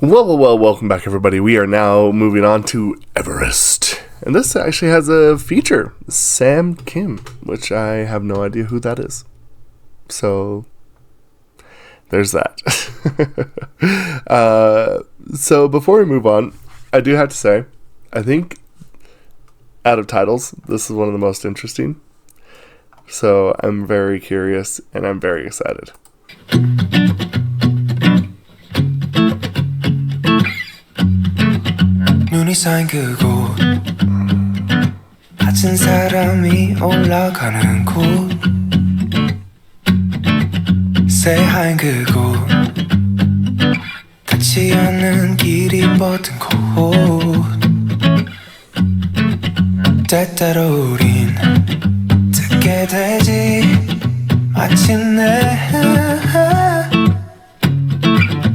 Well, welcome back, everybody. We are now moving on to Everest. And this actually has a feature, Sam Kim, which I have no idea who that is. So, there's that. So, before we move on, I do have to say, I think, out of titles, this is one of the most interesting. So, I'm very curious, and I'm very excited. 눈이 쌓인 그곳 다친 사람이 올라가는 곳 새하얀 그곳 닿지 않는 길이 뻗은 곳 때때로 우린 듣게 되지 마침내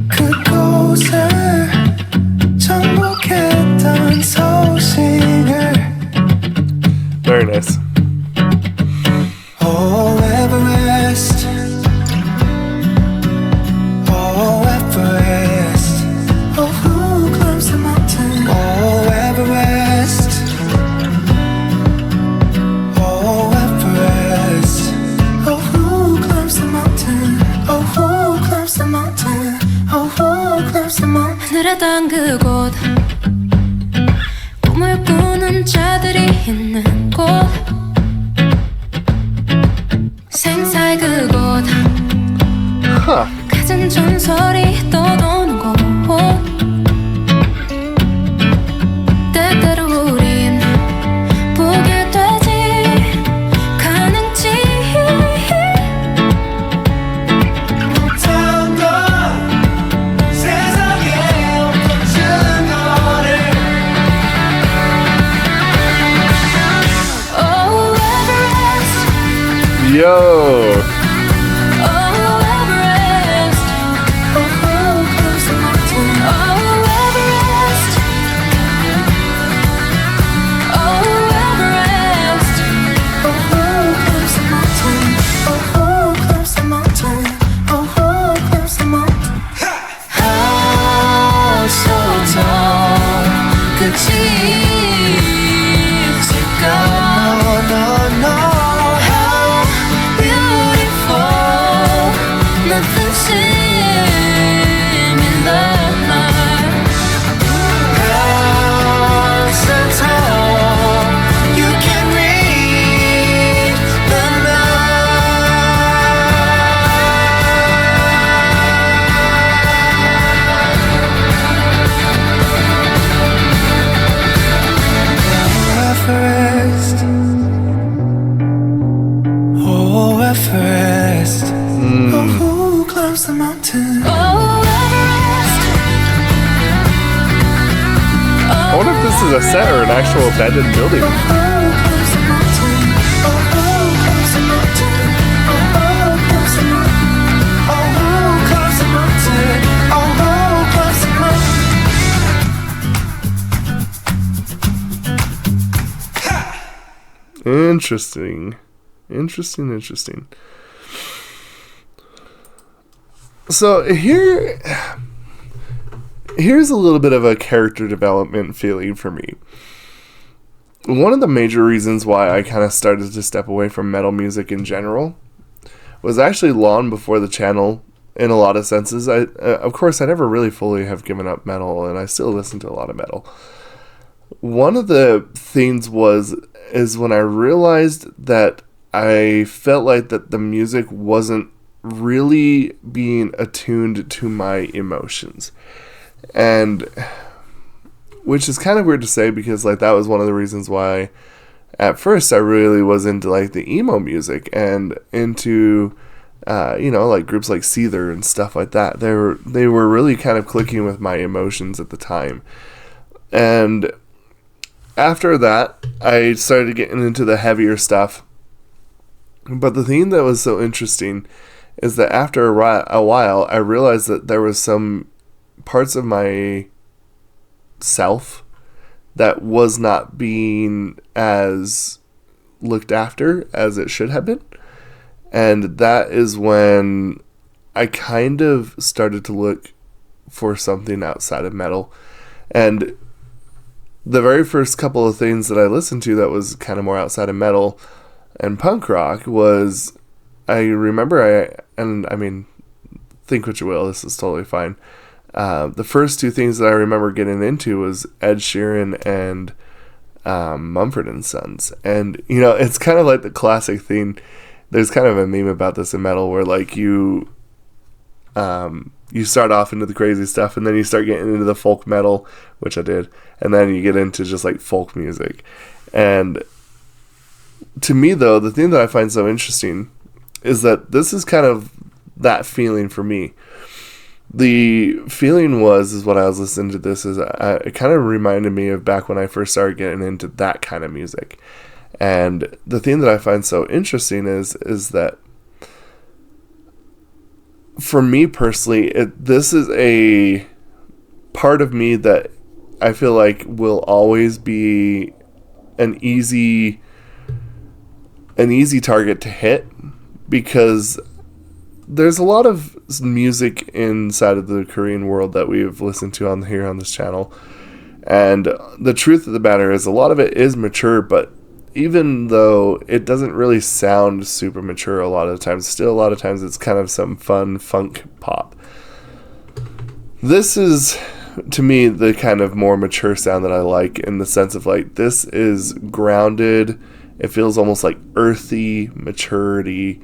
그곳을 정복했던 소식을 Very nice. Oh Everest, oh Everest, oh who climbs the mountain? Oh Everest, oh Everest, oh who climbs the mountain? Oh who climbs the mountain? Oh who climbs the mountain? 하늘에 닿은 그곳 꿈을 꾸는 자들이 있는 곳 생사의 그곳 가진 전설이 떠도는 곳 때때로 우린 보게 되지 가능지 못한 건 세상에 없는 증거를 Oh Everest Yo! Oh Everest Oh who climbs the mountain? Oh Everest Oh Everest Oh who climbs the mountain? Oh who climbs the mountain? Oh who climbs the mountain? Oh so tall 끝이 있을까 No How beautiful nothing seems in the night so tall you can read the Everest, oh Everest, oh who climbs the mountain? Oh Everest I wonder if this is a set or an actual abandoned building. Oh who climbs the mountain? Oh who climbs the mountain? Oh who climbs the mountain? Oh who climbs the mountain? Oh who climbs the mountain? Interesting. So here's a little bit of a character development feeling for me. One of the major reasons why I kind of started to step away from metal music in general was actually long before the channel in a lot of senses. Of course, I never really fully have given up metal, and I still listen to a lot of metal. One of the things is when I realized that I felt like that the music wasn't really being attuned to my emotions. And which is kind of weird to say, because like that was one of the reasons why at first I really was into like the emo music and into like groups like Seether and stuff like that. They were really kind of clicking with my emotions at the time. And after that, I started getting into the heavier stuff. But the thing that was so interesting is that after a while, I realized that there was some parts of my self that was not being as looked after as it should have been. And that is when I kind of started to look for something outside of metal. And the very first couple of things that I listened to that was kind of more outside of metal and punk rock was, I remember, think what you will, this is totally fine. The first two things that I remember getting into was Ed Sheeran and Mumford and Sons. And, it's kind of like the classic thing. There's kind of a meme about this in metal where, like, you start off into the crazy stuff, and then you start getting into the folk metal, which I did, and then you get into just, like, folk music. And to me, though, the thing that I find so interesting is that this is kind of that feeling for me. The feeling is what I was listening to this, it kind of reminded me of back when I first started getting into that kind of music. And the thing that I find so interesting is that for me personally, this is a part of me that I feel like will always be an easy target to hit, because there's a lot of music inside of the Korean world that we've listened to here on this channel, and the truth of the matter is a lot of it is mature, but even though it doesn't really sound super mature a lot of the times, still a lot of times it's kind of some fun funk pop. This is, to me, the kind of more mature sound that I like, in the sense of, like, this is grounded. It feels almost like earthy maturity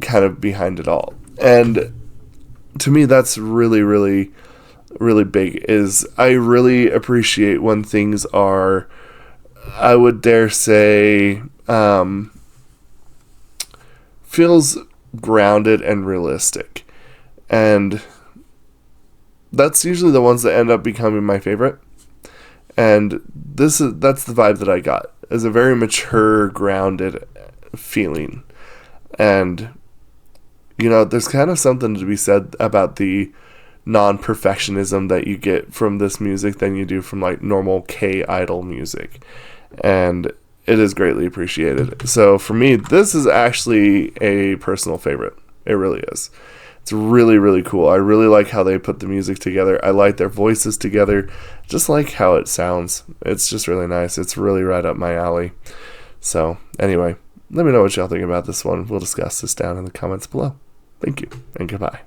kind of behind it all. And to me, that's really, really, really big. Is I really appreciate when things are, I would dare say, feels grounded and realistic. And that's usually the ones that end up becoming my favorite. And that's the vibe that I got, is a very mature, grounded feeling. And, there's kind of something to be said about the non-perfectionism that you get from this music than you do from, like, normal K-idol music. And it is greatly appreciated. So for me, this is actually a personal favorite. It really is. It's really, really cool. I really like how they put the music together. I like their voices together. Just like how it sounds. It's just really nice. It's really right up my alley. So anyway, let me know what y'all think about this one. We'll discuss this down in the comments below. Thank you, and goodbye.